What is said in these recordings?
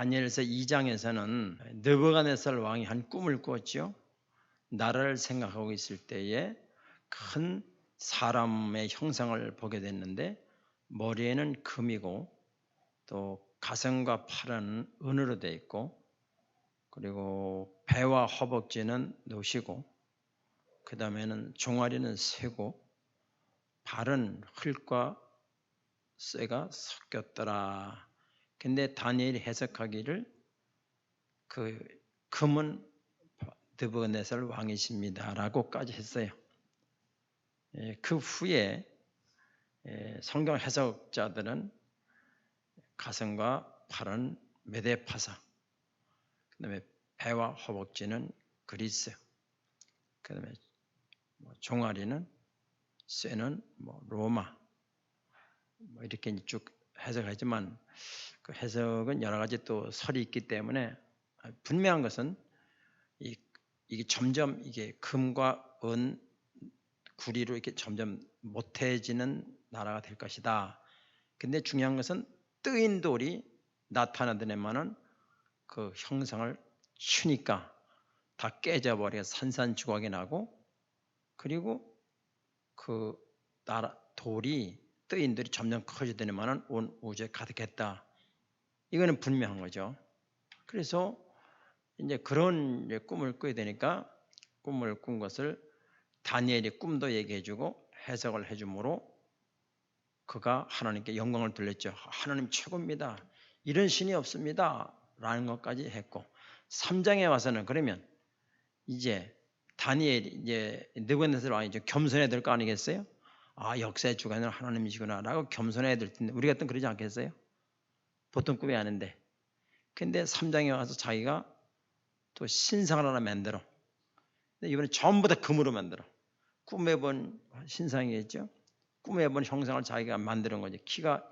다니엘서 2장에서는 느부갓네살 왕이 한 꿈을 꾸었죠. 나라를 생각하고 있을 때에 큰 사람의 형상을 보게 됐는데 머리에는 금이고 또 가슴과 팔은 은으로 되어 있고 그리고 배와 허벅지는 노시고 그 다음에는 종아리는 쇠고 발은 흙과 쇠가 섞였더라. 근데 다니엘이 해석하기를 그 금은 느부갓네살 왕이십니다라고까지 했어요. 그 후에 성경 해석자들은 가슴과 팔은 메데파사, 그다음에 배와 허벅지는 그리스, 그다음에 종아리는 쇠는 로마, 이렇게 쭉 해석하지만 그 해석은 여러 가지 또 설이 있기 때문에 분명한 것은 이게 점점 이게 금과 은 구리로 이렇게 점점 못해지는 나라가 될 것이다. 근데 중요한 것은 뜨인 돌이 나타나더니만은 그 형상을 추니까 다 깨져버려 산산조각이 나고 그리고 그 돌이 뜨인 돌이 점점 커지더니만은 온 우주에 가득했다. 이거는 분명한 거죠. 그래서 이제 그런 꿈을 꾸게 되니까 꿈을 꾼 것을 다니엘이 꿈도 얘기해주고 해석을 해주므로 그가 하나님께 영광을 돌렸죠. 하나님 최고입니다. 이런 신이 없습니다. 라는 것까지 했고 3장에 와서는 그러면 이제 다니엘이 이제 느부갓네살 왕이 이제 겸손해야 될 거 아니겠어요? 아, 역사의 주관은 하나님이시구나 라고 겸손해야 될 텐데 우리 같은 그러지 않겠어요? 보통 꿈이 아닌데. 근데 3장에 와서 자기가 또 신상을 하나 만들어. 이번에 전부 다 금으로 만들어. 꿈에 본 신상이겠죠? 꿈에 본 형상을 자기가 만드는 거지. 키가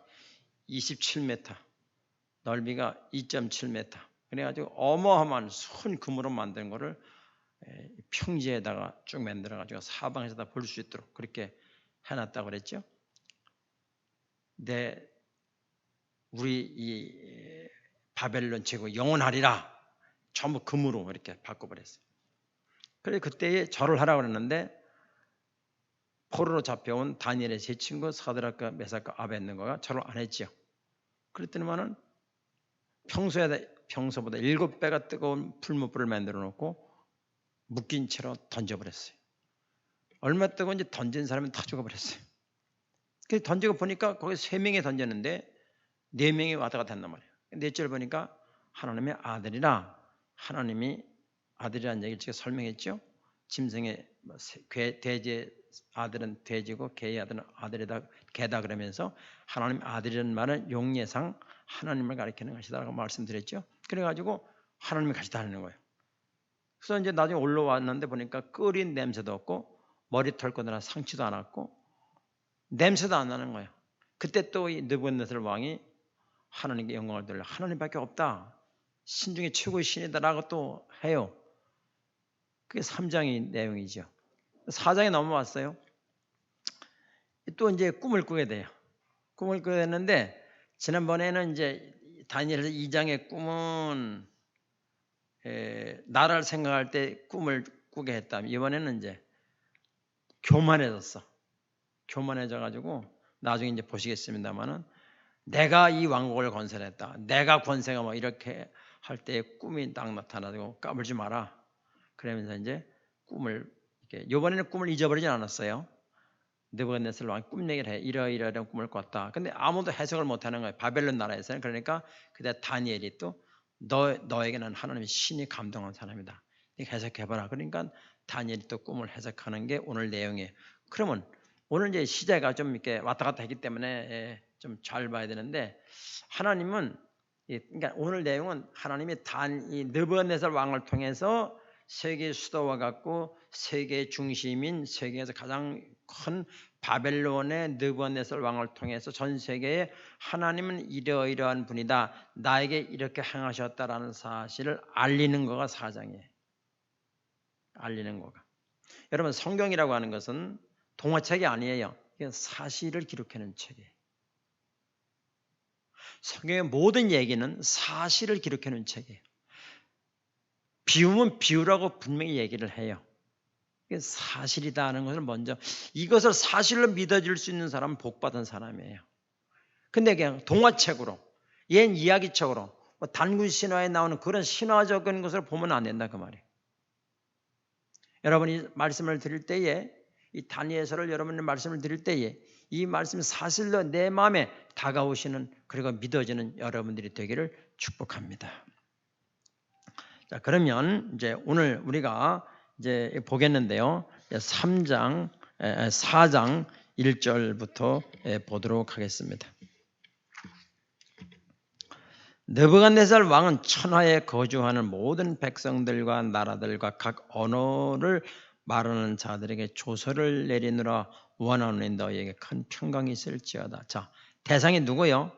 27m, 넓이가 2.7m. 그래가지고 어마어마한 순 금으로 만든 거를 평지에다가 쭉 만들어가지고 사방에서 다 볼 수 있도록 그렇게 해놨다고 그랬죠. 근데 우리 이 바벨론 제국 영원하리라 전부 금으로 이렇게 바꿔버렸어요. 그래서 그때에 절을 하라고 그랬는데 포로로 잡혀온 다니엘의 세 친구 사드락과 메삭과 아벳느고가 절을 안 했죠. 그랬더니만은 평소보다 7배가 뜨거운 풀무불을 만들어 놓고 묶인 채로 던져버렸어요. 얼마 뜨거운지 던진 사람은 다 죽어버렸어요. 그래서 던지고 보니까 거기 3명이 던졌는데 4명이 왔다 갔다 한단 말이에요. 넷째 보니까 하나님의 아들이라 하나님이 아들이라는 얘기를 제가 설명했죠. 짐승의 돼지의 아들은 돼지고 개의 아들은 아들이다 개다 그러면서 하나님 아들이라는 말은 용례상 하나님을 가리키는 것이다라고 말씀드렸죠. 그래가지고 하나님이 같이 하는 거예요. 그래서 이제 나중에 올라왔는데 보니까 끓인 냄새도 없고 머리털 거나 상치도 않았고 냄새도 안 나는 거예요. 그때 또 이 느부갓네살 왕이 하나님께 영광을 돌려 하나님밖에 없다. 신 중에 최고의 신이다라고 또 해요. 그게 3장의 내용이죠. 4장에 넘어왔어요. 또 이제 꿈을 꾸게 돼요. 꿈을 꾸게 됐는데 지난번에는 이제 다니엘서 2장의 꿈은 나라를 생각할 때 꿈을 꾸게 했다면 이번에는 이제 교만해졌어. 교만해져가지고 나중에 이제 보시겠습니다만은 내가 이 왕국을 건설했다. 내가 권세가 뭐 이렇게 할 때 꿈이 딱 나타나고 까불지 마라. 그러면서 이제 꿈을 이번에는 꿈을 잊어버리진 않았어요. 느부갓네살 왕이 꿈 얘기를 해. 이러이러한 꿈을 꿨다. 근데 아무도 해석을 못하는 거예요. 바벨론 나라에서는. 그러니까 그때 다니엘이 또 너에게는 하나님의 신이 감동한 사람이다. 해석해봐라. 그러니까 다니엘이 또 꿈을 해석하는 게 오늘 내용이에요. 그러면 오늘 이제 시제가 좀 이렇게 왔다 갔다 했기 때문에 좀 잘 봐야 되는데 하나님은 그러니까 오늘 내용은 하나님이 이 느부갓네살 왕을 통해서 세계 수도와 같고 세계 중심인 세계에서 가장 큰 바벨론의 느부갓네살 왕을 통해서 전 세계에 하나님은 이러이러한 분이다. 나에게 이렇게 행하셨다라는 사실을 알리는 거가 4장이에요. 알리는 거가. 여러분 성경이라고 하는 것은 동화책이 아니에요. 이게 사실을 기록하는 책이에요. 성경의 모든 얘기는 사실을 기록해 놓은 책이에요. 비우면 비우라고 분명히 얘기를 해요. 이게 사실이다 하는 것을 먼저, 이것을 사실로 믿어줄 수 있는 사람은 복받은 사람이에요. 근데 그냥 동화책으로, 옛 이야기책으로, 단군 신화에 나오는 그런 신화적인 것을 보면 안 된다 그 말이에요. 여러분이 말씀을 드릴 때에, 이 다니엘서를 여러분이 말씀을 드릴 때에 이 말씀이 사실로 내 마음에 다가오시는, 그리고 믿어지는 여러분들이 되기를 축복합니다. 자, 그러면 이제 오늘 우리가 이제 보겠는데요. 4장 1절부터 보도록 하겠습니다. 느부갓네살 왕은 천하에 거주하는 모든 백성들과 나라들과 각 언어를 말하는 자들에게 조서를 내리느라 원하노니 너희에게 큰 평강이 있을지어다. 자, 대상이 누구요?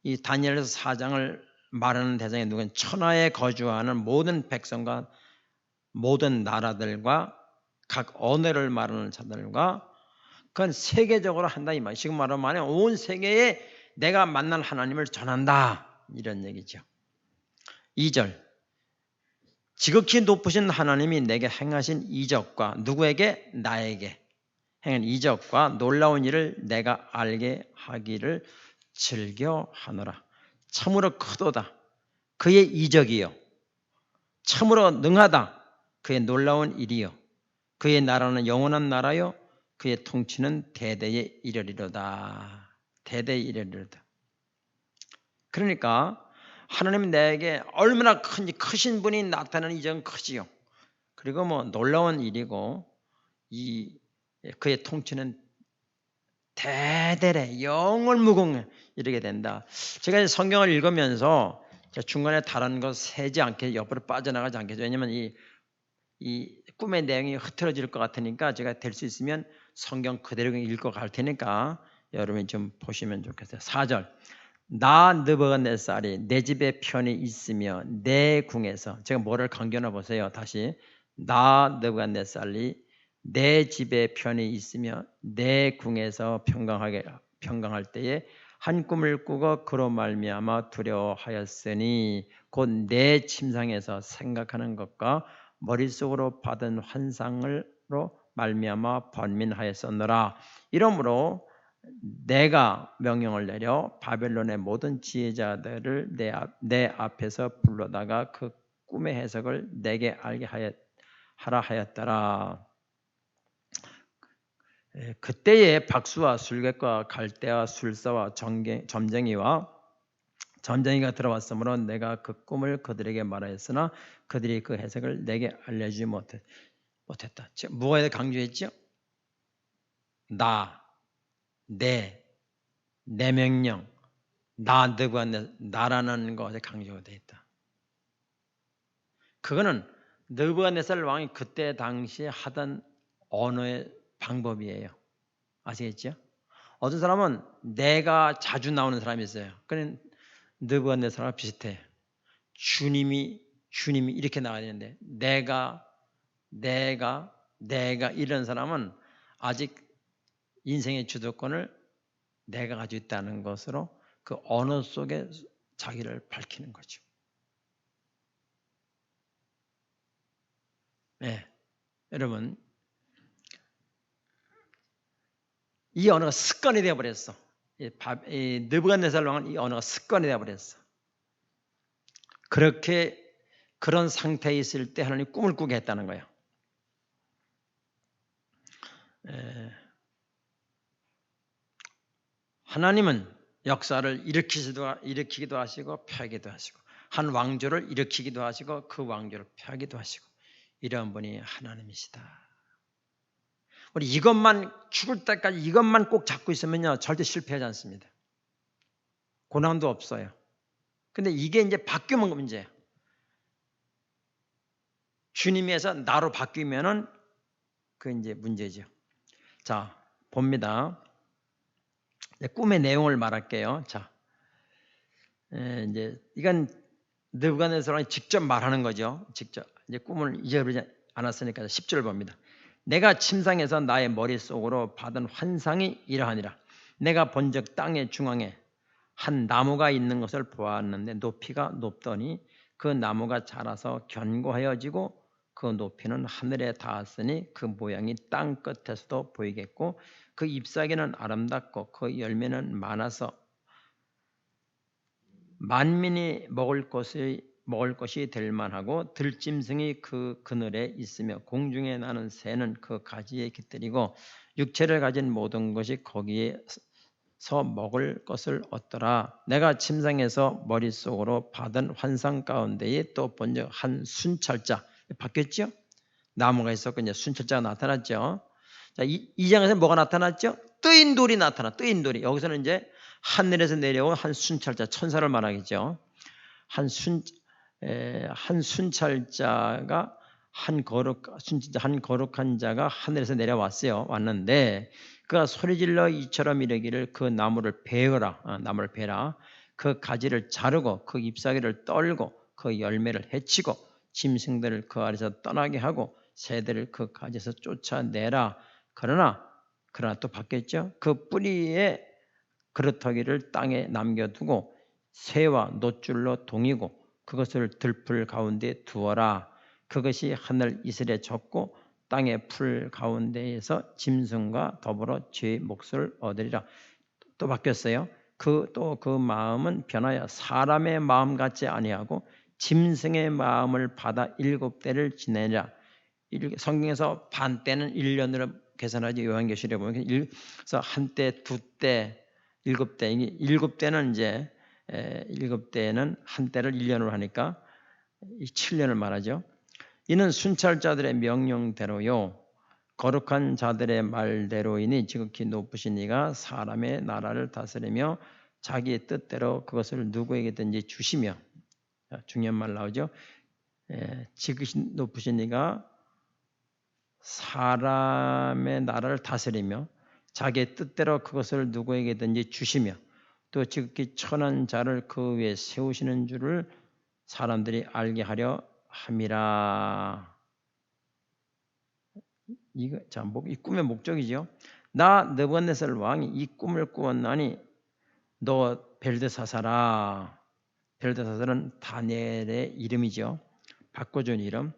이 다니엘서 4장을 말하는 대상이 누구냐? 천하에 거주하는 모든 백성과 모든 나라들과 각 언어를 말하는 자들과, 그건 세계적으로 한다 이 말. 지금 말하면 온 세계에 내가 만난 하나님을 전한다, 이런 얘기죠. 2절, 지극히 높으신 하나님이 내게 행하신 이적과, 누구에게? 나에게 행한 이적과 놀라운 일을 내가 알게 하기를 즐겨하노라. 참으로 크도다 그의 이적이요, 참으로 능하다 그의 놀라운 일이요, 그의 나라는 영원한 나라요, 그의 통치는 대대에 이르리로다. 대대에 이르리로다. 그러니까 하나님이 내게 얼마나 크신 분이 나타나는 이적은 크지요. 그리고 놀라운 일이고, 그의 통치는 대대래 영을 무궁해 이르게 된다. 제가 성경을 읽으면서 중간에 다른 거 세지 않게, 옆으로 빠져나가지 않게, 왜냐하면 이 꿈의 내용이 흐트러질 것 같으니까 제가 될 수 있으면 성경 그대로 읽고 갈 테니까 여러분이 좀 보시면 좋겠어요. 4절, 나 느부갓네살이 내 집에 편히 있으며 내 궁에서, 제가 뭐를 강조하나 보세요. 다시, 나 느부갓네살이 내 집에 편히 있으며 내 궁에서 평강할 때에 한 꿈을 꾸고 그로 말미암아 두려워하였으니, 곧 내 침상에서 생각하는 것과 머릿속으로 받은 환상으로 말미암아 번민하였었노라. 이러므로 내가 명령을 내려 바벨론의 모든 지혜자들을 내 앞에서 불러다가 그 꿈의 해석을 내게 알게 하라 하였더라. 그때에 박수와 술객과 갈대와 술사와 점쟁이가 들어왔으므로 내가 그 꿈을 그들에게 말하였으나 그들이 그 해석을 내게 알려주지 못했다. 뭐에 강조했죠? 내 명령, 나라는 것에 강조가 되어 있다. 그거는 느부갓네살 왕이 그때 당시에 하던 언어의 방법이에요. 아시겠죠? 어떤 사람은 내가 자주 나오는 사람이 있어요. 그는 느부갓네살과 비슷해. 주님이 이렇게 나와야 되는데 내가 이런 사람은 아직 인생의 주도권을 내가 가지고 있다는 것으로 그 언어 속에 자기를 밝히는 거죠. 네, 여러분, 이 언어가 습관이 되어버렸어. 느부갓네살 왕은 이 언어가 습관이 되어버렸어. 그런 상태에 있을 때 하나님 꿈을 꾸게 했다는 거예요. 하나님은 역사를 일으키기도 하시고 펴기도 하시고, 한 왕조를 일으키기도 하시고 그 왕조를 펴기도 하시고, 이런 분이 하나님이시다. 우리 이것만, 죽을 때까지 이것만 꼭 잡고 있으면요 절대 실패하지 않습니다. 고난도 없어요. 근데 이게 이제 바뀌면 문제예요. 주님에서 나로 바뀌면은 그 이제 문제죠. 자, 봅니다. 꿈의 내용을 말할게요. 자, 이제 이건 느부갓네살이 직접 말하는 거죠. 직접 이제 꿈을 잊어버리지 않았으니까 10절 봅니다. 내가 침상에서 나의 머릿속으로 받은 환상이 이러하니라. 내가 본즉 땅의 중앙에 한 나무가 있는 것을 보았는데 높이가 높더니 그 나무가 자라서 견고하여지고 그 높이는 하늘에 닿았으니 그 모양이 땅 끝에서도 보이겠고 그 잎사귀는 아름답고 그 열매는 많아서 만민이 먹을 것이 될 만하고 들짐승이 그 그늘에 있으며 공중에 나는 새는 그 가지에 깃들이고 육체를 가진 모든 것이 거기에서 먹을 것을 얻더라. 내가 침상에서 머릿속으로 받은 환상 가운데에 또 본즉 한 순찰자 바뀌었죠? 나무가 있었고 이제 순찰자가 나타났죠. 자, 이 장에서 뭐가 나타났죠? 뜨인 돌이 나타나. 뜨인 돌이. 여기서는 이제 하늘에서 내려온 한 순찰자, 천사를 말하겠죠. 한 순찰자가 한 거룩한 자가 하늘에서 내려왔어요. 왔는데 그가 소리질러 이처럼 이르기를 그 나무를 베어라. 나무를 베라. 그 가지를 자르고 그 잎사귀를 떨고 그 열매를 해치고 짐승들을 그 아래서 떠나게 하고 새들을 그 가지에서 쫓아내라. 그러나 또 바뀌었죠. 그 뿌리에 그루터기를 땅에 남겨두고 새와 노줄로 동이고 그것을 들풀 가운데 두어라. 그것이 하늘 이슬에 젖고 땅의 풀 가운데에서 짐승과 더불어 제 몫을 얻으리라. 또 바뀌었어요. 또 그 마음은 변하여 사람의 마음 같지 아니하고 짐승의 마음을 받아 7대를 지내리라. 성경에서 반 때는 1년으로 계산하지. 요한계시록에 보면 그래서 한 때, 두 때, 7대. 이게 7대는 이제 7대는 한 때를 1년으로 하니까 7년을 말하죠. 이는 순찰자들의 명령대로요 거룩한 자들의 말대로이니 지극히 높으신 이가 사람의 나라를 다스리며 자기의 뜻대로 그것을 누구에게든지 주시며, 중요한 말 나오죠. 지극히 높으신 이가 사람의 나라를 다스리며 자기의 뜻대로 그것을 누구에게든지 주시며 또 지극히 천한 자를 그 위에 세우시는 줄을 사람들이 알게 하려 함이라. 이거 이 꿈의 목적이죠. 나 느부갓네살 왕이 이 꿈을 꾸었나니 너 벨드사사라. 벨드사살은 다니엘의 이름이죠. 바꿔준 이름.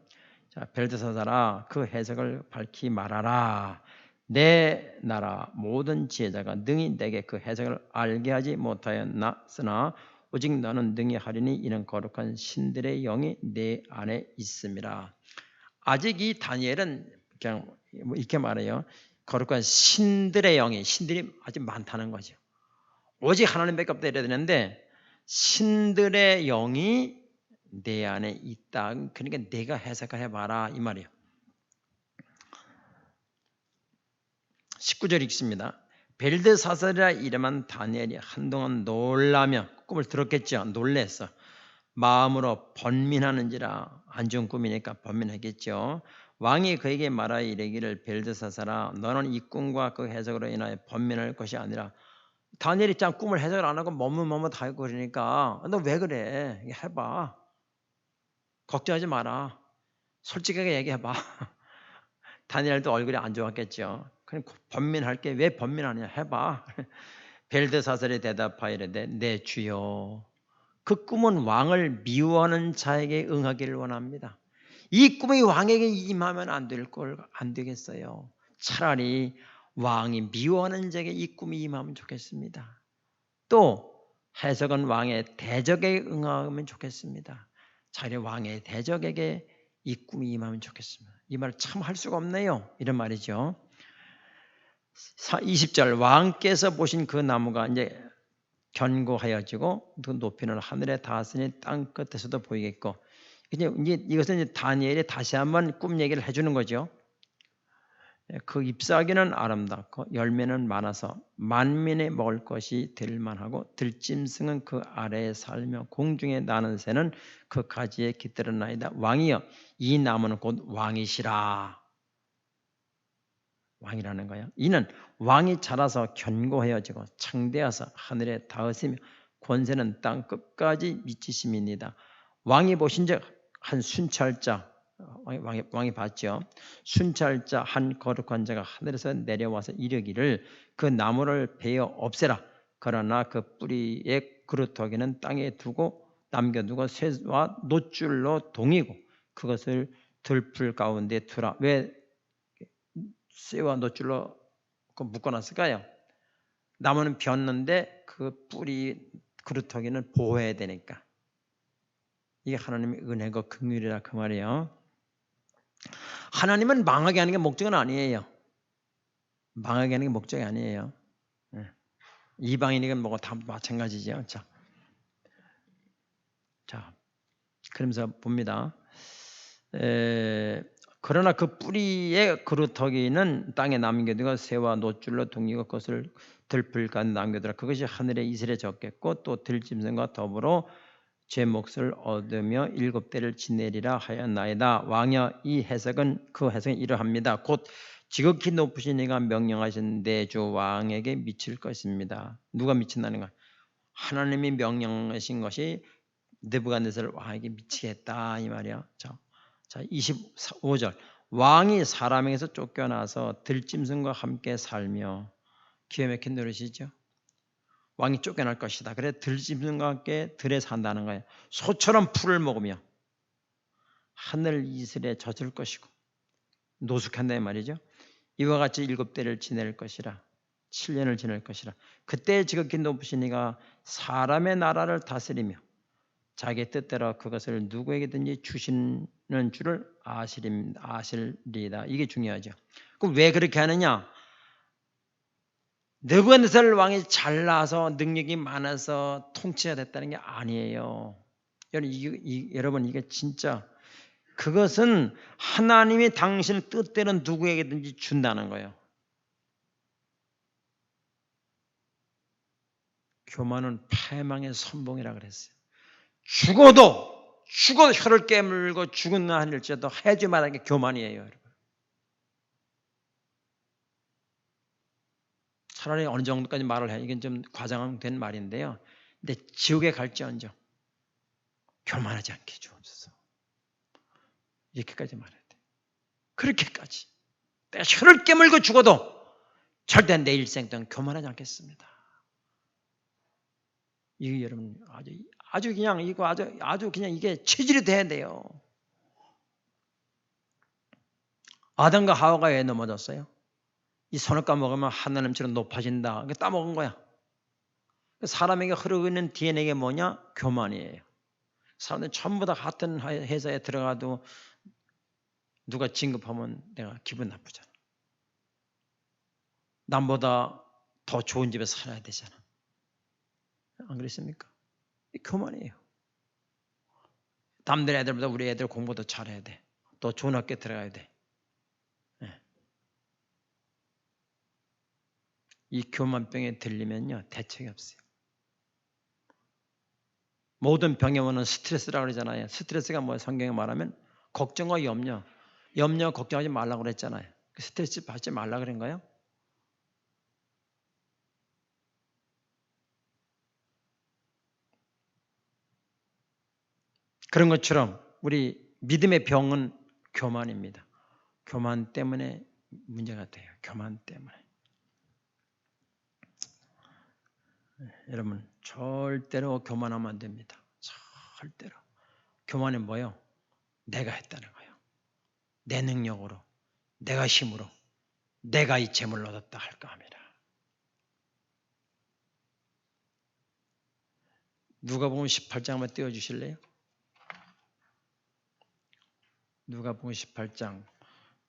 자, 벨드사사라, 그 해석을 밝히 말하라. 내 나라 모든 지혜자가 능히 내게 그 해석을 알게 하지 못하였으나 오직 너는 능히 하리니 이는 거룩한 신들의 영이 내 안에 있음이라. 아직 이 다니엘은 그냥 이렇게 말해요. 거룩한 신들의 영이, 신들이 아직 많다는 거죠. 오직 하나님밖에 없다 이래야 되는데 신들의 영이 내 안에 있다. 그러니까 내가 해석을 해봐라 이 말이에요. 19절 읽습니다. 벨드사살이라 이름한 다니엘이 한동안 놀라며 꿈을 들었겠죠. 놀랬어. 마음으로 번민하는지라. 안 좋은 꿈이니까 번민하겠죠. 왕이 그에게 말하여 이르기를 벨드사살아 너는 이 꿈과 그 해석으로 인하여 번민할 것이 아니라. 다니엘이 짱 꿈을 해석을 안 하고 머뭇머뭇하고 그러니까 너 왜 그래? 해봐. 걱정하지 마라. 솔직하게 얘기해봐. 다니엘도 얼굴이 안 좋았겠죠. 그럼 번민할게. 왜 번민하냐 해봐. 벨드사살이 대답하여 이르되 내 주여 그 꿈은 왕을 미워하는 자에게 응하기를 원합니다. 이 꿈이 왕에게 임하면 안 되겠어요. 차라리 왕이 미워하는 자에게 이 꿈이 임하면 좋겠습니다. 또 해석은 왕의 대적에 응하면 좋겠습니다. 차라리 왕의 대적에게 이 꿈이 임하면 좋겠습니다. 이 말을 참 할 수가 없네요. 이런 말이죠. 20절 왕께서 보신 그 나무가 이제 견고하여지고 그 높이는 하늘에 닿았으니 땅 끝에서도 보이겠고 이것은 이제 다니엘이 다시 한번 꿈 얘기를 해주는 거죠. 그 잎사귀는 아름답고 열매는 많아서 만민이 먹을 것이 될 만하고 들짐승은 그 아래에 살며 공중에 나는 새는 그 가지에 깃들었나이다. 왕이여 이 나무는 곧 왕이시라. 왕이라는 거예요. 이는 왕이 자라서 견고해지고 창대하서 하늘에 닿으시며 권세는 땅 끝까지 미치심이니이다. 왕이 보신즉 한 순찰자 왕이 봤죠. 순찰자 한 거룩한 자가 하늘에서 내려와서 이르기를 그 나무를 베어 없애라. 그러나 그 뿌리의 그루터기는 땅에 두고 남겨두고 쇠와 노줄로 동이고 그것을 들풀 가운데 두라. 왜 쇠와 노줄로 묶어놨을까요? 나무는 폈는데 그 뿌리 그루터기는 보호해야 되니까. 이게 하나님의 은혜고 긍휼이라 그 말이에요. 하나님은 망하게 하는 게 목적은 아니에요. 망하게 하는 게 목적이 아니에요. 이방인이건 뭐가 다 마찬가지죠. 자, 그러면서 봅니다. 그러나 그 뿌리의 그루터기는 땅에 남겨두고 새와 노줄로 둥이고 그것을 들풀간 남겨두라. 그것이 하늘의 이슬에 젖겠고 또 들짐승과 더불어 제 몫을 얻으며 7대를 지내리라 하였나이다. 왕여 이 해석은 그 해석은 이러합니다. 곧 지극히 높으신 이가 명령하신 내주 왕에게 미칠 것입니다. 누가 미친다는 거야? 하나님이 명령하신 것이 느부갓네살 왕에게 미치겠다 이 말이야. 자 25절 왕이 사람에게서 쫓겨나서 들짐승과 함께 살며 기가 막힌 노릇이죠. 왕이 쫓겨날 것이다. 그래 들짐승과 함께 들에 산다는 거예요. 소처럼 풀을 먹으며 하늘 이슬에 젖을 것이고 노숙한다 이 말이죠. 이와 같이 7대를 지낼 것이라 7년을 지낼 것이라. 그때 지극히 높으신 이가 사람의 나라를 다스리며 자기 뜻대로 그것을 누구에게든지 주시는 줄을 아시리이다. 이게 중요하죠. 그럼 왜 그렇게 하느냐? 느부갓네살 왕이 잘나서 능력이 많아서 통치가 됐다는 게 아니에요. 여러분 이게 진짜 그것은 하나님이 당신의 뜻대로 누구에게든지 준다는 거예요. 교만은 패망의 선봉이라 그랬어요. 죽어도 혀를 깨물고 죽은 하늘지라도 하지 말라는 게 교만이에요. 여러분. 차라리 어느 정도까지 말을 해. 이건 좀 과장된 말인데요. 근데 지옥에 갈지언정 교만하지 않게 주옵소서. 이렇게까지 말해야 돼. 그렇게까지. 내가 혀를 깨물고 죽어도 절대 내 일생 동안 교만하지 않겠습니다. 이게 여러분 아주 그냥 이거 아주 그냥 이게 체질이 돼야 돼요. 아담과 하와가 왜 넘어졌어요? 이 선악과 먹으면 하나님처럼 높아진다. 따먹은 거야. 사람에게 흐르는 DNA가 뭐냐? 교만이에요. 사람들이 전부 다 같은 회사에 들어가도 누가 진급하면 내가 기분 나쁘잖아. 남보다 더 좋은 집에 살아야 되잖아. 안 그렇습니까? 교만이에요. 남들 애들보다 우리 애들 공부도 잘해야 돼. 또 좋은 학교에 들어가야 돼. 이 교만병에 들리면요 대책이 없어요. 모든 병의 원은 스트레스라고 그러잖아요. 스트레스가 뭐예요? 성경에 말하면 걱정과 염려 걱정하지 말라고 그랬잖아요. 스트레스 받지 말라 그런 거예요. 그런 것처럼 우리 믿음의 병은 교만입니다. 교만 때문에 문제가 돼요. 교만 때문에. 여러분 절대로 교만하면 안 됩니다. 절대로. 교만은 뭐예요? 내가 했다는 거예요. 내 능력으로, 내가 힘으로, 내가 이 재물을 얻었다 할까 합니다. 누가복음 18장 한번 띄워주실래요? 누가복음 18장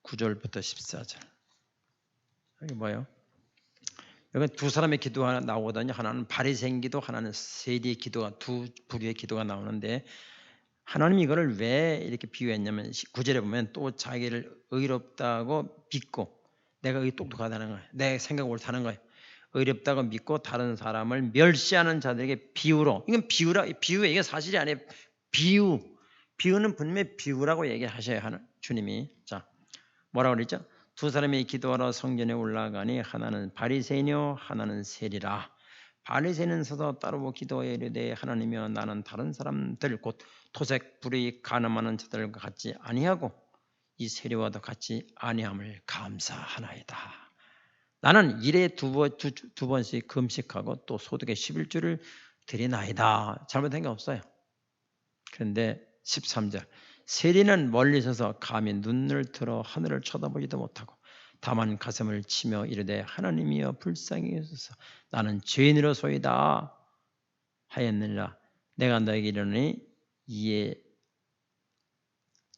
9절부터 14절. 여기 뭐예요? 여기 두 사람의 기도가 나오거든요. 하나는 바리새인 기도, 하나는 세리의 기도가 두 부류의 기도가 나오는데 하나님이 이거를 왜 이렇게 비유했냐면 9절에 보면 또 자기를 의롭다고 믿고 내가 똑똑하다는 거예요. 내 생각 옳다는 거예요. 의롭다고 믿고 다른 사람을 멸시하는 자들에게 비유로. 이건 비유에 이게 사실이 아니에요. 비유는 분명히 비유라고 얘기하셔야 하는 주님이. 자, 뭐라고 그랬죠? 두 사람이 기도하러 성전에 올라가니 하나는 바리새인이요 하나는 세리라. 바리새인은 서서 따르고 기도하여 이르되 하나님이여 나는 다른 사람들 곧 토색 불의 가늠하는 자들과 같지 아니하고 이 세리와도 같지 아니함을 감사하나이다. 나는 일에 두 번씩 금식하고 또 소득의 11조를 드리나이다. 잘못된 게 없어요. 그런데 13절 세리는 멀리 서서 감히 눈을 들어 하늘을 쳐다보지도 못하고 다만 가슴을 치며 이르되 하나님이여 불쌍히 여소서 나는 죄인으로소이다 하였느니라. 내가 너에게 이르노니 이에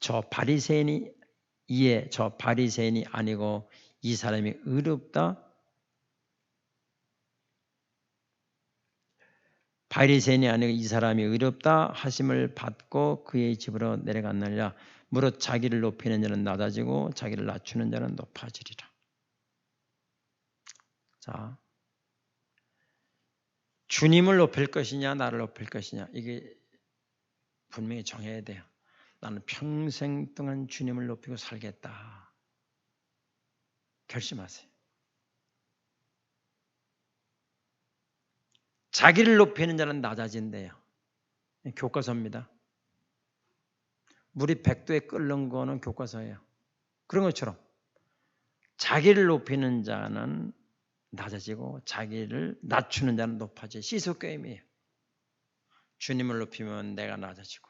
저 바리새인이 아니고 이 사람이 의롭다. 바리새인이 아니고 이 사람이 의롭다 하심을 받고 그의 집으로 내려갔느니라. 무릇 자기를 높이는 자는 낮아지고 자기를 낮추는 자는 높아지리라. 자, 주님을 높일 것이냐 나를 높일 것이냐 이게 분명히 정해야 돼요. 나는 평생 동안 주님을 높이고 살겠다. 결심하세요. 자기를 높이는 자는 낮아진대요. 교과서입니다. 물이 100도에 끓는 거는 교과서예요. 그런 것처럼 자기를 높이는 자는 낮아지고 자기를 낮추는 자는 높아져. 시소 게임이에요. 주님을 높이면 내가 낮아지고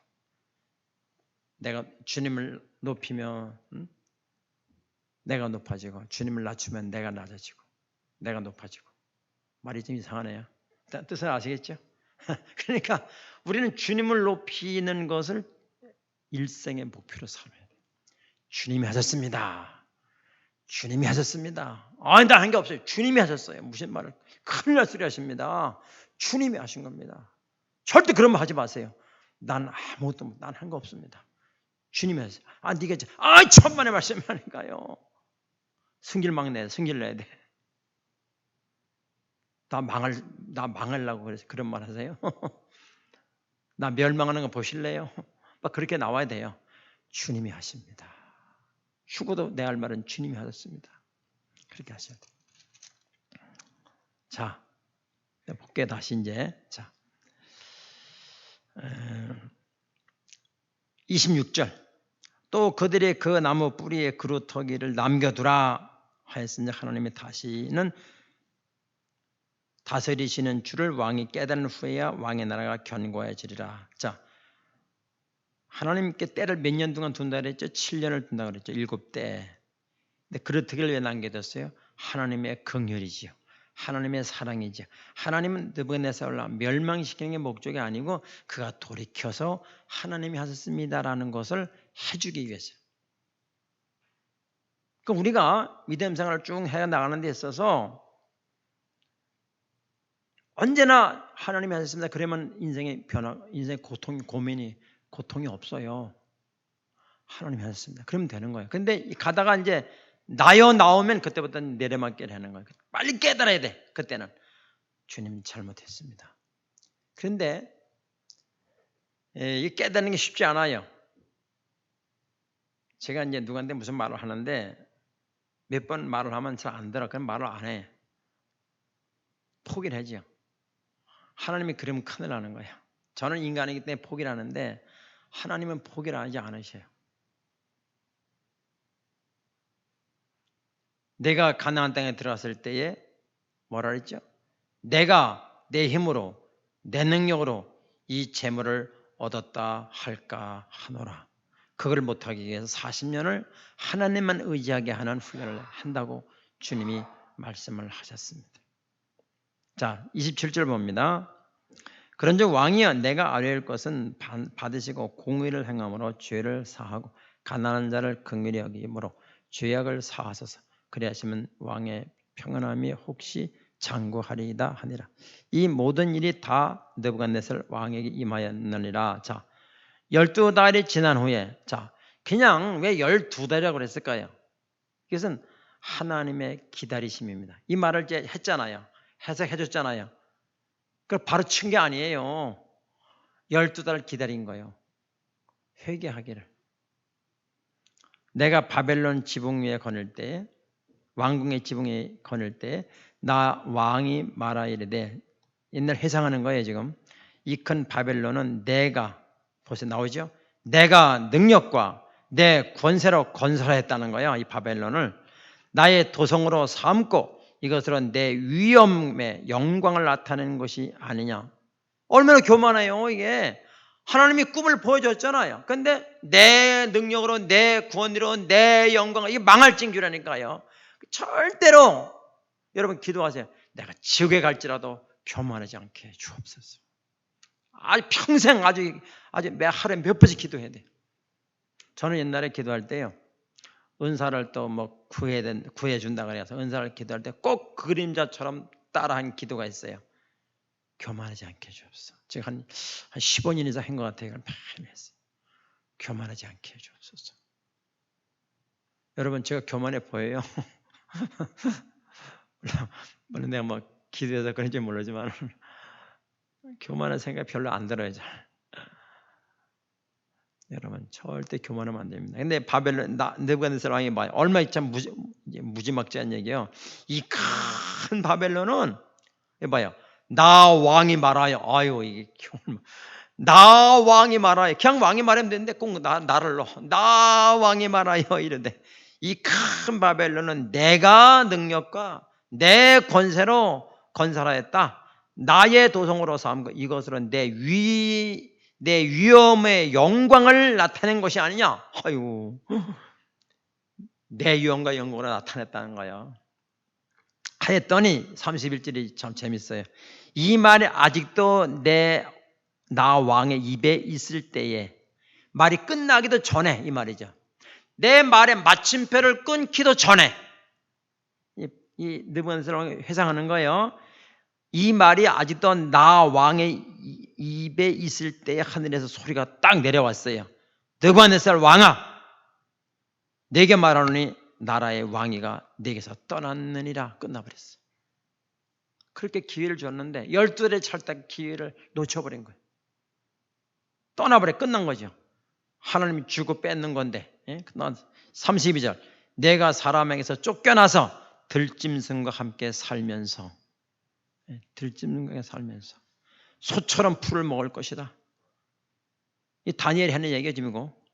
내가 주님을 높이면 내가 높아지고 주님을 낮추면 내가 낮아지고 내가 높아지고. 말이 좀 이상하네요. 뜻을 아시겠죠? 그러니까 우리는 주님을 높이는 것을 일생의 목표로 삼아야 돼요. 주님이 하셨습니다. 주님이 하셨습니다. 아니 나 한 게 없어요. 주님이 하셨어요. 무슨 말을 큰일 날 소리 하십니다. 주님이 하신 겁니다. 절대 그런 말 하지 마세요. 난 아무것도 난 한 거 없습니다. 주님이 하셨어요. 네가 천만의 말씀이 아닌가요? 승질막내 승질내야 돼. 나 망하려고 그래서 그런 말 하세요? 나 멸망하는 거 보실래요? 막 그렇게 나와야 돼요. 주님이 하십니다. 죽어도 내 할 말은 주님이 하셨습니다. 그렇게 하셔야 돼요. 자, 볼게요. 다시 이제. 자, 26절. 또 그들의 그 나무 뿌리에 그루터기를 남겨두라 하였으니 하나님이 다시는 다스리시는 주를 왕이 깨달은 후에야 왕의 나라가 견고해지리라. 자, 하나님께 때를 몇 년 동안 둔다 그랬죠? 7년을 둔다 그랬죠? 7대. 근데 그루터기를 왜 남겨뒀어요? 하나님의 긍휼이지요. 하나님의 사랑이지요. 하나님은 느부갓네살을 멸망시키는 게 목적이 아니고 그가 돌이켜서 하나님이 하셨습니다라는 것을 해주기 위해서요. 그러니까 우리가 믿음 생활을 쭉 해 나가는 데 있어서 언제나 하나님이 하셨습니다. 그러면 인생의 변화, 인생의 고통이 없어요. 하나님이 하셨습니다. 그러면 되는 거예요. 근데 가다가 이제 나오면 그때부터 내려맞게 하는 거예요. 빨리 깨달아야 돼. 그때는 주님 잘못했습니다. 그런데 이 깨닫는 게 쉽지 않아요. 제가 이제 누구한테 무슨 말을 하는데 몇 번 말을 하면 잘 안 들어. 그럼 말을 안 해. 포기를 하죠. 하나님이 그러면 큰일 나는 거예요. 저는 인간이기 때문에 포기를 하는데 하나님은 포기를 하지 않으셔요. 내가 가나안 땅에 들어갔을 때에 뭐라 그랬죠? 내가 내 힘으로 내 능력으로 이 재물을 얻었다 할까 하노라. 그걸 못하기 위해서 40년을 하나님만 의지하게 하는 훈련을 한다고 주님이 말씀을 하셨습니다. 자, 27절 봅니다. 그런즉 왕이여 내가 아뢰올 것은 받으시고 공의를 행함으로 죄를 사하고 가난한 자를 긍휼히 여김으로 죄악을 사하소서. 그리하시면 왕의 평안함이 혹시 장구하리이다 하니라. 이 모든 일이 다 느부갓네살 왕에게 임하였느니라. 자, 12달이 지난 후에 자, 그냥 왜 12달이라고 그랬을까요? 이것은 하나님의 기다리심입니다. 이 말을 이제 했잖아요. 해석해 줬잖아요. 그걸 바로 친 게 아니에요. 12달 기다린 거예요. 회개하기를. 내가 바벨론 지붕 위에 거닐 때 왕궁의 지붕에 거닐 때 나 왕이 말하 이르되 옛날 회상하는 거예요. 지금 이 큰 바벨론은 내가 보세요. 나오죠? 내가 능력과 내 권세로 건설했다는 거예요. 이 바벨론을 나의 도성으로 삼고 이것으로 내 위엄의 영광을 나타내는 것이 아니냐. 얼마나 교만해요 이게. 하나님이 꿈을 보여줬잖아요. 근데 내 능력으로, 내 구원으로, 내 영광을, 이게 망할 징조라니까요. 절대로 여러분 기도하세요. 내가 지옥에 갈지라도 교만하지 않게 주옵소서. 아주 평생 아주 하루에 몇 번씩 기도해야 돼요. 저는 옛날에 기도할 때요, 은사를 또 뭐 구해준다 그래서 은사를 기도할 때 꼭 그림자처럼 따라한 기도가 있어요. 교만하지 않게 해주옵소서. 제가 한 15년 이상 한 것 같아요. 그걸 많이 했어요. 교만하지 않게 해주옵소서. 여러분 제가 교만해 보여요? 물론 내가 뭐 기도해서 그런지 모르지만 교만한 생각 별로 안 들어요. 잘. 여러분 절대 교만하면 안 됩니다. 근데 바벨론 느부갓네살 왕이 봐요. 얼마나 참 무지막지한 얘기예요. 이 큰 바벨론은 봐요. 나 왕이 말하여. 아유 이게 나 왕이 말하여. 그냥 왕이 말하면 되는데 꼭 나를 넣어. 나 왕이 말하여 이런데 이 큰 바벨론은 내가 능력과 내 권세로 건설하였다. 나의 도성으로 삼고 이것으로 내 위엄의 영광을 나타낸 것이 아니냐. 아유, 내 위엄과 영광을 나타냈다는 거예요. 하였더니 31절이 참 재밌어요. 이 말이 아직도 나 왕의 입에 있을 때에, 말이 끝나기도 전에, 이 말이죠. 내 말의 마침표를 끊기도 전에 이 느부갓네살 왕이 회상하는 거예요. 이 말이 아직도 나 왕의 입에 있을 때에 하늘에서 소리가 딱 내려왔어요. 느부갓네살 왕아, 내게 말하노니 나라의 왕위가 내게서 떠났느니라. 끝나버렸어요. 그렇게 기회를 줬는데 12달에 찰딱 기회를 놓쳐버린 거예요. 떠나버려. 끝난 거죠. 하나님이 주고 뺏는 건데. 32절 내가 사람에게서 쫓겨나서 들짐승과 함께 살면서 소처럼 풀을 먹을 것이다. 이 다니엘이 하는 얘기가 지금이고,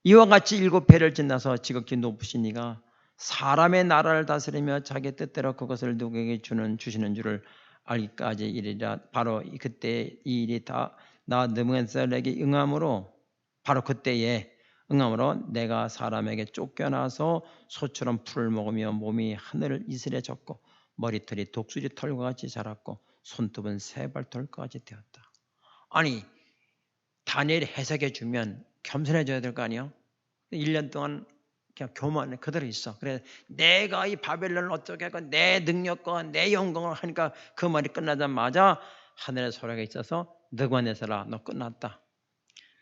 이와 같이 7배를 지나서 지극히 높으신 이가 사람의 나라를 다스리며 자기 뜻대로 그것을 누구에게 주시는 줄을 알기까지 이르리라. 바로 그때 이 일이 다 나 느부갓네살에게 응함으로, 바로 그때에 응함으로 내가 사람에게 쫓겨나서 소처럼 풀을 먹으며 몸이 하늘을 이슬해졌고 머리털이 독수리 털과 같이 자랐고 손톱은 새발털과 같이 되었다. 아니, 다니엘이 해석해 주면 겸손해져야 될 거 아니에요? 1년 동안 그냥 교만에 그대로 있어. 그래, 내가 이 바벨론을 어떻게 할까, 내 능력과 내 영광을 하니까 그 말이 끝나자마자 하늘의 소리가 있어서 느부갓네살아, 너 끝났다.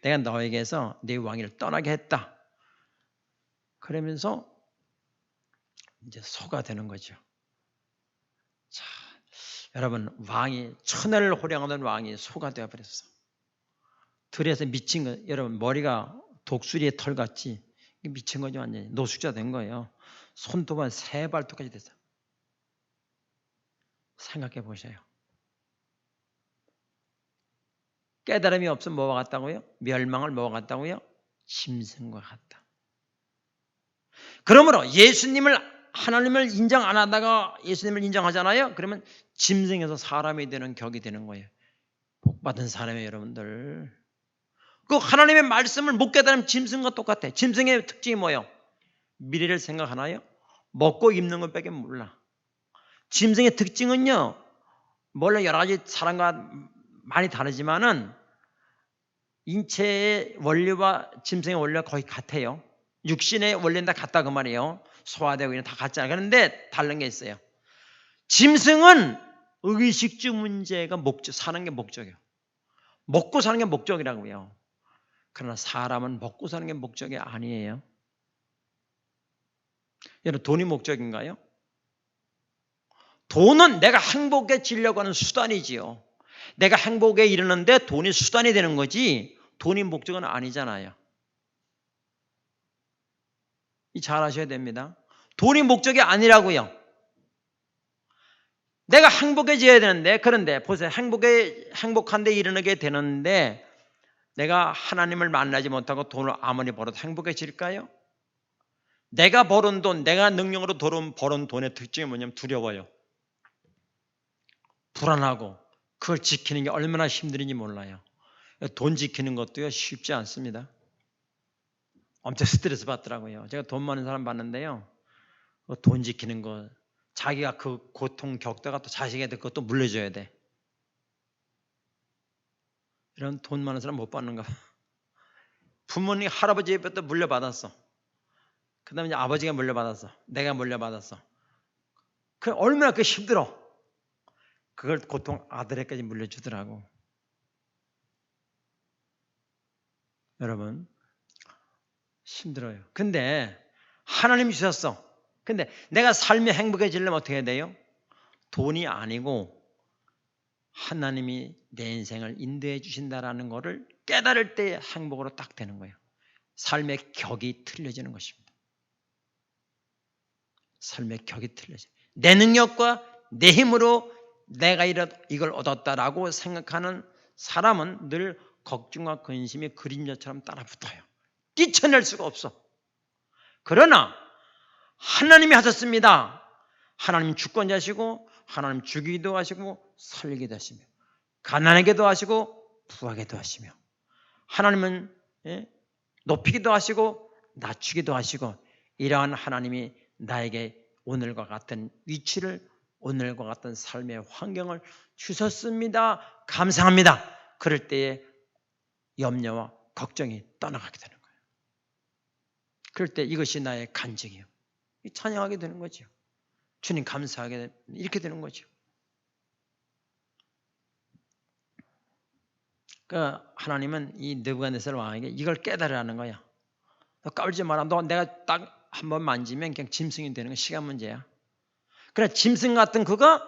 내가 너에게서 네 왕위를 떠나게 했다. 그러면서 이제 소가 되는 거죠. 자, 여러분, 왕이 천하를 호령하던 왕이 소가 되어버렸어. 들에서 미친 거, 여러분 머리가 독수리의 털 같이 미친 거죠. 완전히 노숙자 된 거예요. 손톱은 새 발톱까지 됐어. 생각해 보세요. 깨달음이 없으면 뭐와 같다고요? 멸망을 뭐와 같다고요? 짐승과 같다. 그러므로 하나님을 인정 안 하다가 예수님을 인정하잖아요. 그러면 짐승에서 사람이 되는 격이 되는 거예요. 복받은 사람이에요, 여러분들. 그 하나님의 말씀을 못 깨달으면 짐승과 똑같아. 짐승의 특징이 뭐예요? 미래를 생각하나요? 먹고 입는 것밖에 몰라. 짐승의 특징은요, 물론 여러 가지 사람과 많이 다르지만은 인체의 원리와 짐승의 원리가 거의 같아요. 육신의 원리는 다 같다 그 말이에요. 소화되고 다 같잖아요. 그런데 다른 게 있어요. 짐승은 의식주 문제가 사는 게 목적이에요. 먹고 사는 게 목적이라고요. 그러나 사람은 먹고 사는 게 목적이 아니에요. 여러분, 돈이 목적인가요? 돈은 내가 행복해지려고 하는 수단이지요. 내가 행복에 이르는데 돈이 수단이 되는 거지 돈이 목적은 아니잖아요. 잘 아셔야 됩니다. 돈이 목적이 아니라고요. 내가 행복해져야 되는데, 그런데 보세요. 행복한 데 이르게 되는데 내가 하나님을 만나지 못하고 돈을 아무리 벌어도 행복해질까요? 내가 벌은 돈, 내가 능력으로 벌은 돈의 특징이 뭐냐면 두려워요. 불안하고 그걸 지키는 게 얼마나 힘든지 몰라요. 돈 지키는 것도요 쉽지 않습니다. 엄청 스트레스 받더라고요. 제가 돈 많은 사람 봤는데요. 돈 지키는 거, 자기가 그 고통 겪다가 또 자식한테 그것도 물려줘야 돼. 이런 돈 많은 사람 못 받는가 봐. 부모님 할아버지부터 물려받았어. 그 다음에 이제 아버지가 물려받았어. 내가 물려받았어. 그 얼마나 그 힘들어. 그걸 고통 아들에까지 물려주더라고. 여러분 힘들어요. 근데 하나님이 주셨어. 근데 내가 삶이 행복해지려면 어떻게 해야 돼요? 돈이 아니고 하나님이 내 인생을 인도해 주신다라는 것을 깨달을 때 행복으로 딱 되는 거예요. 삶의 격이 틀려지는 것입니다. 삶의 격이 틀려져. 내 능력과 내 힘으로 내가 이걸 얻었다라고 생각하는 사람은 늘 걱정과 근심이 그림자처럼 따라붙어요. 뛰쳐낼 수가 없어. 그러나 하나님이 하셨습니다. 하나님 주권자시고 하나님 주기도 하시고 살리기도 하시며 가난하게도 하시고 부하게도 하시며 하나님은 높이기도 하시고 낮추기도 하시고 이러한 하나님이 나에게 오늘과 같은 위치를 오늘과 같은 삶의 환경을 주셨습니다. 감사합니다. 그럴 때에 염려와 걱정이 떠나가게 되는 거예요. 그럴 때 이것이 나의 간증이에요. 찬양하게 되는 거죠. 주님 감사하게 이렇게 되는 거죠. 그러니까 하나님은 이 느부갓네살 왕에게 이걸 깨달으라는 거야. 너 까불지 마라. 너 내가 딱 한 번 만지면 그냥 짐승이 되는 건 시간 문제야. 그래 짐승 같은 그가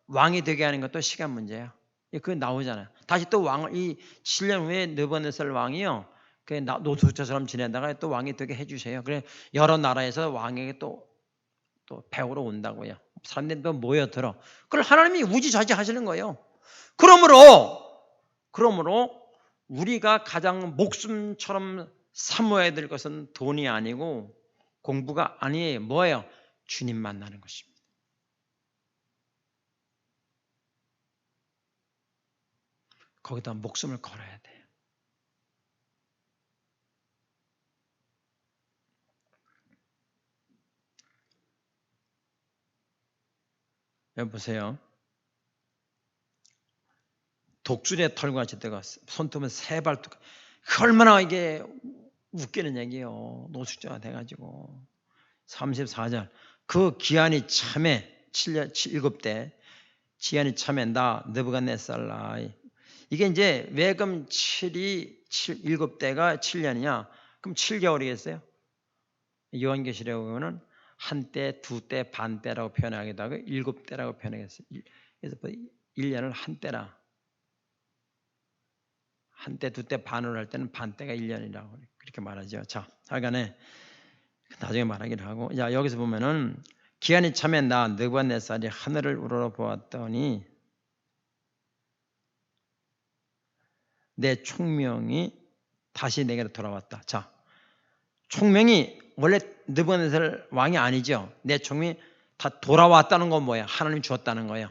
왕이 되게 하는 것도 시간 문제야. 그게 나오잖아요. 다시 또 왕을 이 7년 후에 느부갓네살 왕이요. 그 노숙자처럼 지내다가 또 왕이 되게 해주세요. 그래 여러 나라에서 왕에게 또 배우러 온다고요. 사람들이 또 모여들어. 그걸 하나님이 우지좌지하시는 거예요. 그러므로 우리가 가장 목숨처럼 사모해야 될 것은 돈이 아니고 공부가 아니에요. 뭐예요? 주님 만나는 것입니다. 거기다 목숨을 걸어야 돼요. 여기 보세요. 독수리의 털같이 내가 손톱은 세발톱. 얼마나 이게 웃기는 얘기예요. 노숙자가 돼가지고 34절 그 기한이 참에 7대 기한이 참에 나 느부갓네살라 이게 이제 왜 그럼 7대가 7년이냐? 그럼 7개월이겠어요? 요한계시록에 보면은 한때, 두때, 반때라고 표현하기도 하고 7대라고 표현하겠어요. 그래서 1년을 한때라. 한때, 두때, 반을 할 때는 반때가 1년이라고 그렇게 말하죠. 자, 하여간에 나중에 말하기를 하고 자 여기서 보면은 기한이 참에 나 느부갓네살이 하늘을 우러러보았더니 내 총명이 다시 내게로 돌아왔다. 자, 총명이 원래 느부갓네살 왕이 아니죠. 내 총명이 다 돌아왔다는 건 뭐야? 하나님이 주었다는 거예요.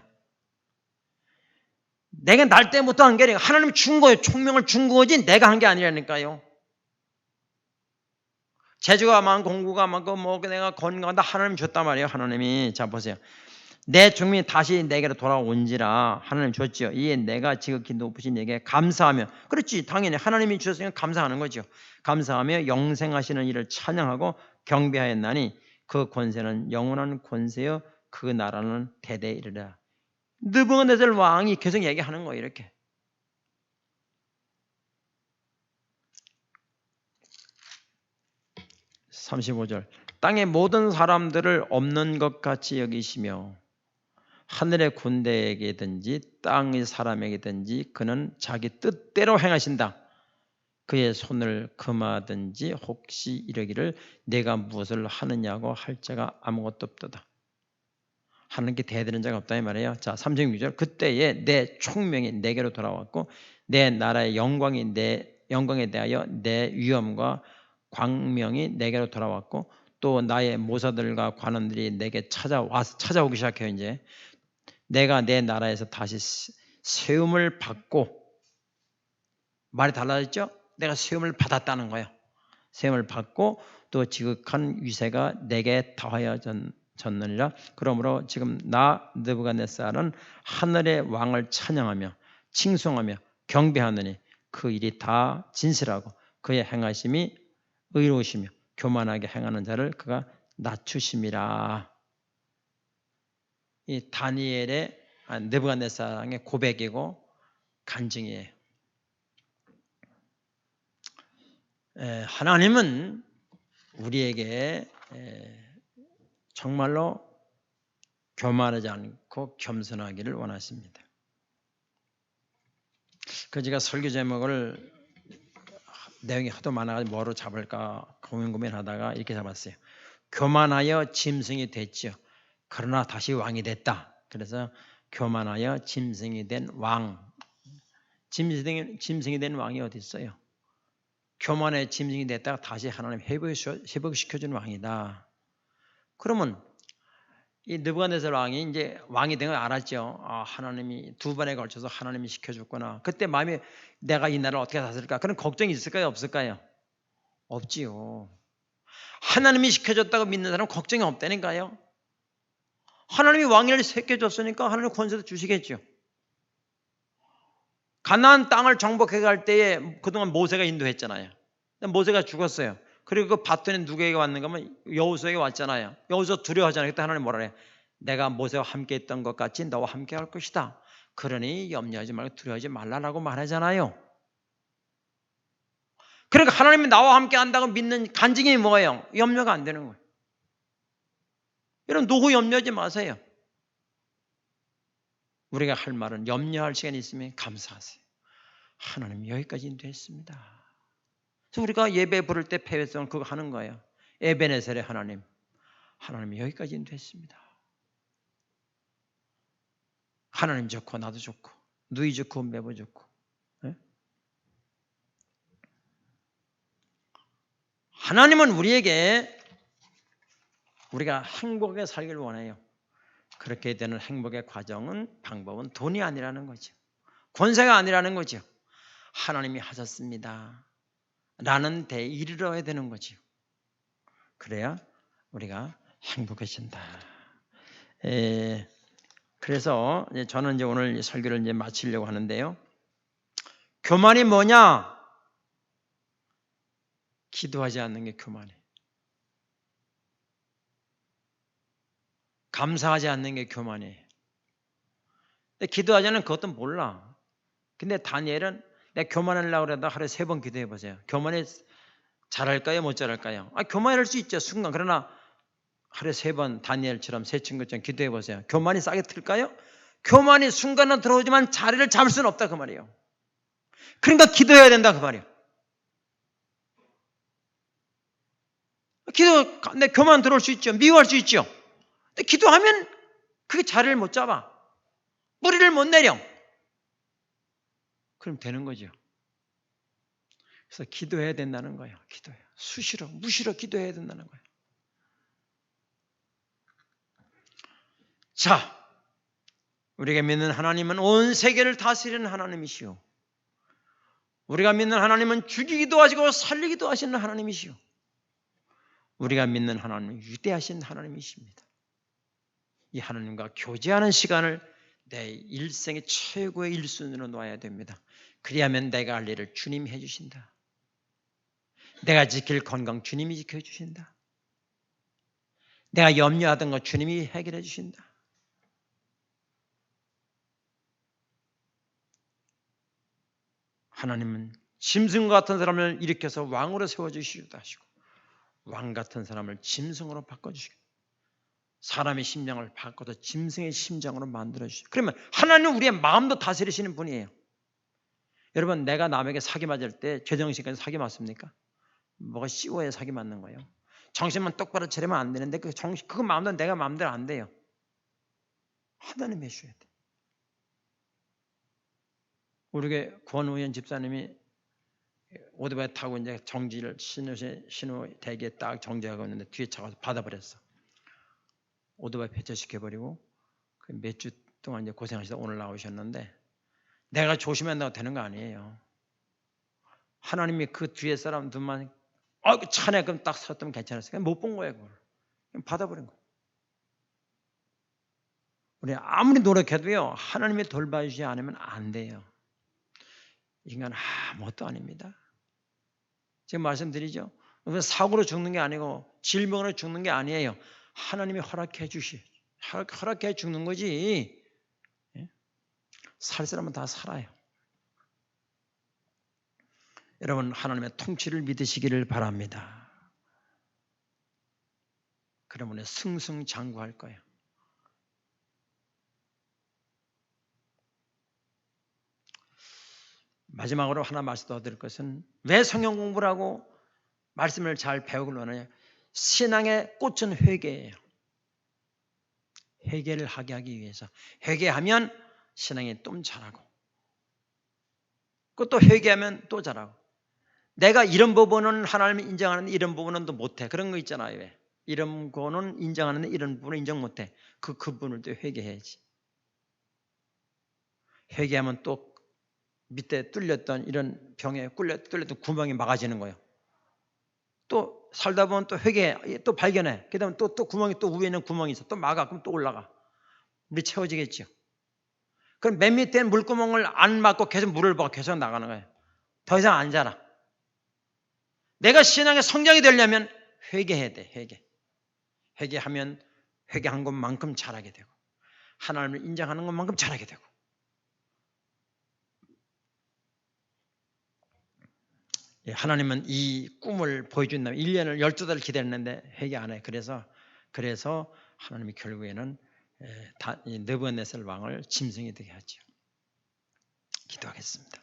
내가 날 때부터 한 게 아니라 하나님이 준 거예요. 총명을 준 거지 내가 한 게 아니라니까요. 재주가 많고 공부가 많고 뭐 내가 건강하다 하나님 줬단 말이에요. 하나님이. 자 보세요. 내 종민이 다시 내게로 돌아온지라 하나님 줬지요. 이에 내가 지극히 높으신 에게 감사하며 그렇지 당연히 하나님이 주셨으니까 감사하는 거죠. 감사하며 영생하시는 이를 찬양하고 경배하였나니 그 권세는 영원한 권세여 그 나라는 대대 이르라. 느부갓네살 왕이 계속 얘기하는 거예요. 이렇게. (35절) 땅의 모든 사람들을 없는 것 같이 여기시며 하늘의 군대에게든지 땅의 사람에게든지 그는 자기 뜻대로 행하신다. 그의 손을 금하든지 혹시 이러기를 내가 무엇을 하느냐고 할 자가 아무것도 없도다. 하나님께 대드는 자가 없다 이 말이에요. 자 36절 그때에 내 총명이 내게로 돌아왔고 내 나라의 영광에 대하여 내 위엄과 광명이 내게로 돌아왔고 또 나의 모사들과 관원들이 내게 찾아오기 시작해요. 이제 내가 내 나라에서 다시 세움을 받고, 말이 달라졌죠? 내가 세움을 받았다는 거예요. 세움을 받고 또 지극한 위세가 내게 더하여졌느니라. 그러므로 지금 나 느부갓네살은 하늘의 왕을 찬양하며 칭송하며 경배하느니 그 일이 다 진실하고 그의 행하심이 의로우시며 교만하게 행하는 자를 그가 낮추심이라. 이 다니엘의 느부갓네살의 고백이고 간증이에요. 하나님은 우리에게 정말로 교만하지 않고 겸손하기를 원하십니다. 그 제가 설교 제목을 내용이 하도 많아가지고 뭐로 잡을까 고민하다가 이렇게 잡았어요. 교만하여 짐승이 됐지요. 그러나 다시 왕이 됐다. 그래서 교만하여 짐승이 된 왕. 짐승이 된 왕이 어디 있어요? 교만의 짐승이 됐다가 다시 하나님 회복시켜주는 왕이다. 그러면 이 느부갓네살 왕이 이제 왕이 된 걸 알았죠. 하나님이 두 번에 걸쳐서 하나님이 시켜줬구나. 그때 마음에 내가 이 나라를 어떻게 다스릴까? 그런 걱정이 있을까요? 없을까요? 없지요. 하나님이 시켜줬다고 믿는 사람은 걱정이 없다니까요. 하나님이 왕위를 새겨줬으니까 하나님 권세도 주시겠죠. 가나안 땅을 정복해 갈 때에 그동안 모세가 인도했잖아요. 모세가 죽었어요. 그리고 그 바톤이 누구에게 왔는가 하면 여호수아에게 왔잖아요. 여호수아 두려워하잖아요. 그때 하나님 뭐라 해요? 내가 모세와 함께 했던 것 같이 너와 함께 할 것이다. 그러니 염려하지 말고 두려워하지 말라라고 말하잖아요. 그러니까 하나님이 나와 함께 한다고 믿는 간증이 뭐예요? 염려가 안 되는 거예요. 여러분 노후 염려하지 마세요. 우리가 할 말은 염려할 시간이 있으면 감사하세요. 하나님 여기까지 인도했습니다. 그래서 우리가 예배 부를 때 폐회성을 그거 하는 거예요. 에베네셀의 하나님이 여기까지 인도했습니다. 하나님 좋고 나도 좋고 누이 좋고 매부 좋고. 네? 하나님은 우리가 행복하게 살기를 원해요. 그렇게 되는 행복의 방법은 돈이 아니라는 거죠. 권세가 아니라는 거죠. 하나님이 하셨습니다. 라는 데에 이르러야 되는 거죠. 그래야 우리가 행복해진다. 그래서 저는 이제 오늘 설교를 이제 마치려고 하는데요. 교만이 뭐냐? 기도하지 않는 게 교만이에요. 감사하지 않는 게 교만이에요. 근데 기도하지 않는 그것도 몰라. 근데 다니엘은 내가 교만하려고 그러다 하루에 3번 기도해 보세요. 교만이 잘할까요? 못 잘할까요? 교만할 수 있죠. 순간. 그러나 하루에 3번 다니엘처럼 세 친구처럼 기도해 보세요. 교만이 싸게 틀까요? 교만이 순간은 들어오지만 자리를 잡을 수는 없다 그 말이에요. 그러니까 기도해야 된다 그 말이에요. 근데 교만 들어올 수 있죠. 미워할 수 있죠. 근데 기도하면 그게 자리를 못 잡아. 뿌리를 못 내려. 그럼 되는 거죠. 그래서 기도해야 된다는 거예요. 기도해요. 수시로 무시로 기도해야 된다는 거예요. 자, 우리가 믿는 하나님은 온 세계를 다스리는 하나님이시오. 우리가 믿는 하나님은 죽이기도 하시고 살리기도 하시는 하나님이시오. 우리가 믿는 하나님은 위대하신 하나님이십니다. 이 하나님과 교제하는 시간을 내 일생의 최고의 1순위로 놓아야 됩니다. 그리하면 내가 할 일을 주님이 해주신다. 내가 지킬 건강 주님이 지켜주신다. 내가 염려하던 것 주님이 해결해 주신다. 하나님은 짐승과 같은 사람을 일으켜서 왕으로 세워주시기도 하시고 왕 같은 사람을 짐승으로 바꿔주시고 사람의 심장을 바꿔서 짐승의 심장으로 만들어주시고 그러면 하나님은 우리의 마음도 다스리시는 분이에요. 여러분 내가 남에게 사기 맞을 때 죄정신까지 사기 맞습니까? 뭐가 씌워야 사기 맞는 거예요. 정신만 똑바로 차리면 안 되는데 그 마음도 내가 마음대로 안 돼요. 하나님 해주셔야 돼. 우리 구원우연 집사님이 오토바이 타고 이제 정지를 신호 대기에 딱 정지하고 있는데 뒤에 차가 받아버렸어. 오토바이 폐차시켜버리고 몇 주 동안 이제 고생하시다 오늘 나오셨는데 내가 조심한다고 되는 거 아니에요. 하나님이 그 뒤에 사람들만 차네 그럼 딱 섰으면 괜찮았어요. 못 본 거예요. 그걸. 받아버린 거예요. 우리 아무리 노력해도요 하나님이 돌봐주지 않으면 안 돼요. 인간은 아무것도 아닙니다. 지금 말씀드리죠. 사고로 죽는 게 아니고 질병으로 죽는 게 아니에요. 하나님이 허락해 죽는 거지. 살 사람은 다 살아요. 여러분 하나님의 통치를 믿으시기를 바랍니다. 그러면 승승장구할 거예요. 마지막으로 하나 말씀 더 드릴 것은 왜 성경 공부를 하고 말씀을 잘 배우길 원하냐. 신앙의 꽃은 회개예요. 회개를 하게 하기 위해서. 회개하면 신앙이 좀 자라고 또 회개하면 또 자라고. 내가 이런 부분은 하나님이 인정하는데 이런 부분은 또 못해. 그런 거 있잖아요. 왜? 이런 거는 인정하는데 이런 부분은 인정 못해. 그 부분을 또 회개해야지. 회개하면 또 밑에 뚫렸던 이런 병에 뚫렸던 구멍이 막아지는 거예요. 또 살다 보면 또 회개 또 발견해. 그다음에 또 구멍이 또 위에 있는 구멍이 있어. 또 막아. 그럼 또 올라가. 물이 채워지겠죠. 그럼 맨 밑에 물구멍을 안 막고 계속 물을 부어 계속 나가는 거예요. 더 이상 안 자라. 내가 신앙의 성장이 되려면 회개해야 돼. 회개하면 회개한 것만큼 자라게 되고 하나님을 인정하는 것만큼 자라게 되고. 하나님은 이 꿈을 보여준다면 1년을 12달을 기다렸는데 회개 안 해. 그래서 하나님이 결국에는 느부갓네살 왕을 짐승이 되게 하죠. 기도하겠습니다.